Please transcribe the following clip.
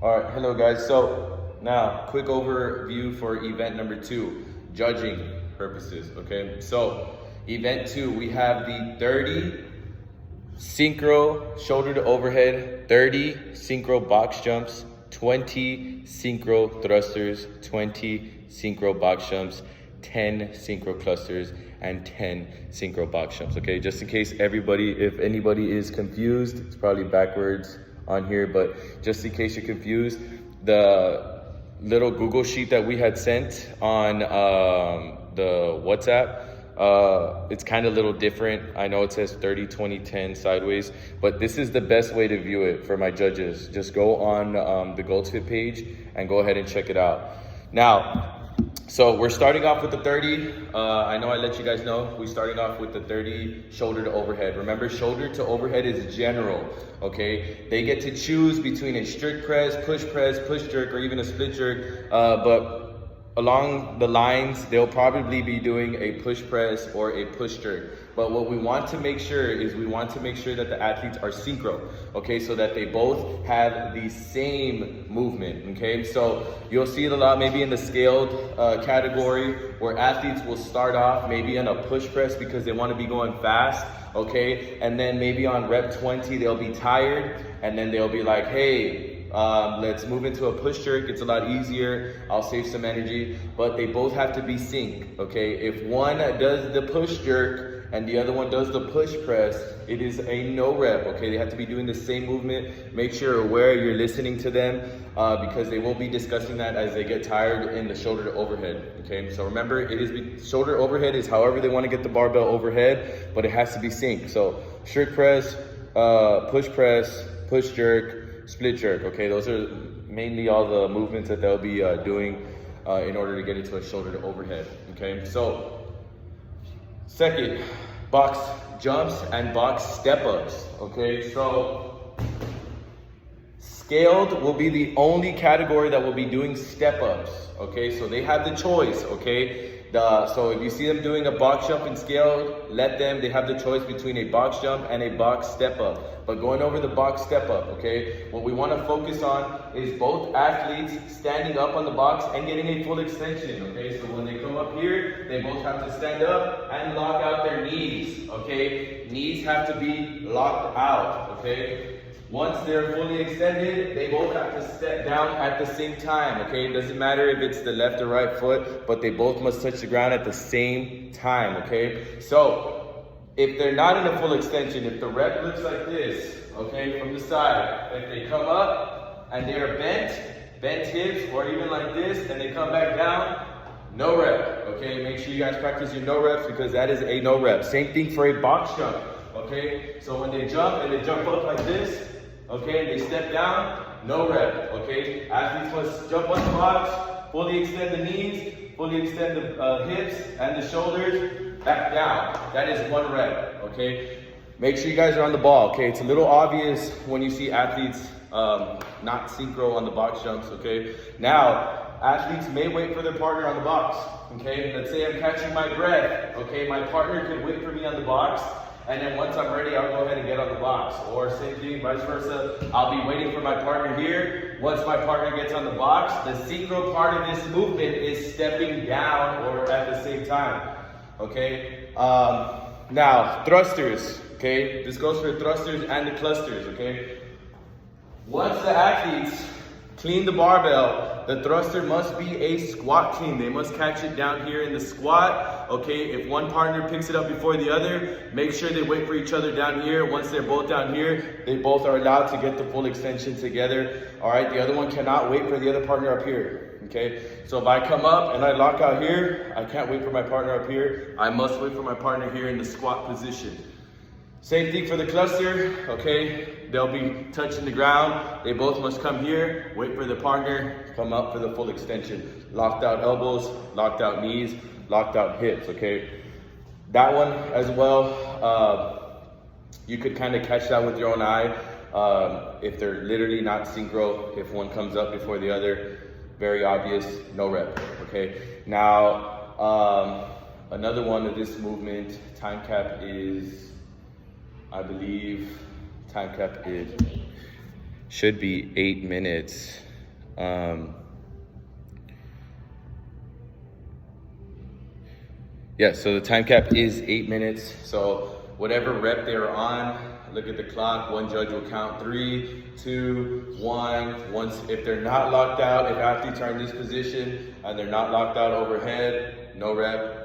All right, hello guys. So now, quick overview for event number 2, judging purposes, okay? So event 2, we have the 30 synchro shoulder to overhead, 30 synchro box jumps, 20 synchro thrusters, 20 synchro box jumps, 10 synchro clusters, and 10 synchro box jumps, okay? Just in case if anybody is confused, it's probably backwards on here, but just in case you're confused, the little Google sheet that we had sent on the WhatsApp, it's kind of a little different. I know it says 30, 20, 10 sideways, but this is the best way to view it for my judges. Just go on the GoldFit page and go ahead and check it out. Now, so we're starting off with the 30. I know I let you guys know we're starting off with the 30 shoulder to overhead. Remember, shoulder to overhead is general, okay? They get to choose between a strict press, push jerk, or even a split jerk. But along the lines, they'll probably be doing a push press or a push jerk. But what we want to make sure is that the athletes are synchro, okay? So that they both have the same movement, okay? So you'll see it a lot maybe in the scaled category where athletes will start off maybe in a push press because they want to be going fast, okay? And then maybe on rep 20, they'll be tired and then they'll be like, hey, let's move into a push jerk. It's a lot easier. I'll save some energy, but they both have to be sync, okay? If one does the push jerk and the other one does the push press, it is a no rep, okay? They have to be doing the same movement. Make sure you're aware, you're listening to them because they will be discussing that as they get tired in the shoulder to overhead, okay? So remember, shoulder overhead is however they want to get the barbell overhead, but it has to be sync. So strict press, push jerk, split jerk, okay? Those are mainly all the movements that they'll be doing in order to get into a shoulder to overhead, okay? So second, box jumps and box step-ups, okay? So scaled will be the only category that will be doing step-ups, okay? So they have the choice, okay? So if you see them doing a box jump in scaled, they have the choice between a box jump and a box step-up. But going over the box step-up, okay? What we want to focus on is both athletes standing up on the box and getting a full extension, okay? So when they come up here, they both have to stand up and lock out their knees, okay? Knees have to be locked out, okay? Once they're fully extended, they both have to step down at the same time, okay? It doesn't matter if it's the left or right foot, but they both must touch the ground at the same time, okay? So if they're not in a full extension, if the rep looks like this, okay, from the side, if they come up and they are bent hips, or even like this, and they come back down, no rep, okay? Make sure you guys practice your no reps because that is a no rep. Same thing for a box jump, okay? So when they jump and they jump up like this, okay, and they step down, no rep, okay? Athletes must jump on the box, fully extend the knees, fully extend the hips and the shoulders, back down. That is 1 rep, okay? Make sure you guys are on the ball, okay? It's a little obvious when you see athletes not synchro on the box jumps, okay? Now, athletes may wait for their partner on the box, okay? Let's say I'm catching my breath, okay? My partner could wait for me on the box, and then once I'm ready, I'll go ahead and get on the box. Or same thing, vice versa. I'll be waiting for my partner here. Once my partner gets on the box, the synchro part of this movement is stepping down or at the same time, okay? Now, thrusters, okay? This goes for thrusters and the clusters, okay? Once the athletes clean the barbell, the thruster must be a squat clean. They must catch it down here in the squat, okay? If one partner picks it up before the other, make sure they wait for each other down here. Once they're both down here, they both are allowed to get the full extension together, all right? The other one cannot wait for the other partner up here, okay? So if I come up and I lock out here, I can't wait for my partner up here. I must wait for my partner here in the squat position. Same thing for the cluster, okay? They'll be touching the ground. They both must come here, wait for the partner, come up for the full extension. Locked out elbows, locked out knees, locked out hips, okay? That one as well, you could kind of catch that with your own eye. If they're literally not synchro, if one comes up before the other, very obvious, no rep, okay? Now, another one of this movement, time cap is, I believe time cap should be 8 minutes. Yeah, so the time cap is 8 minutes. So whatever rep they're on, look at the clock. One judge will count 3, 2, 1. Once, if they're not locked out, if athletes are in this position and they're not locked out overhead, no rep.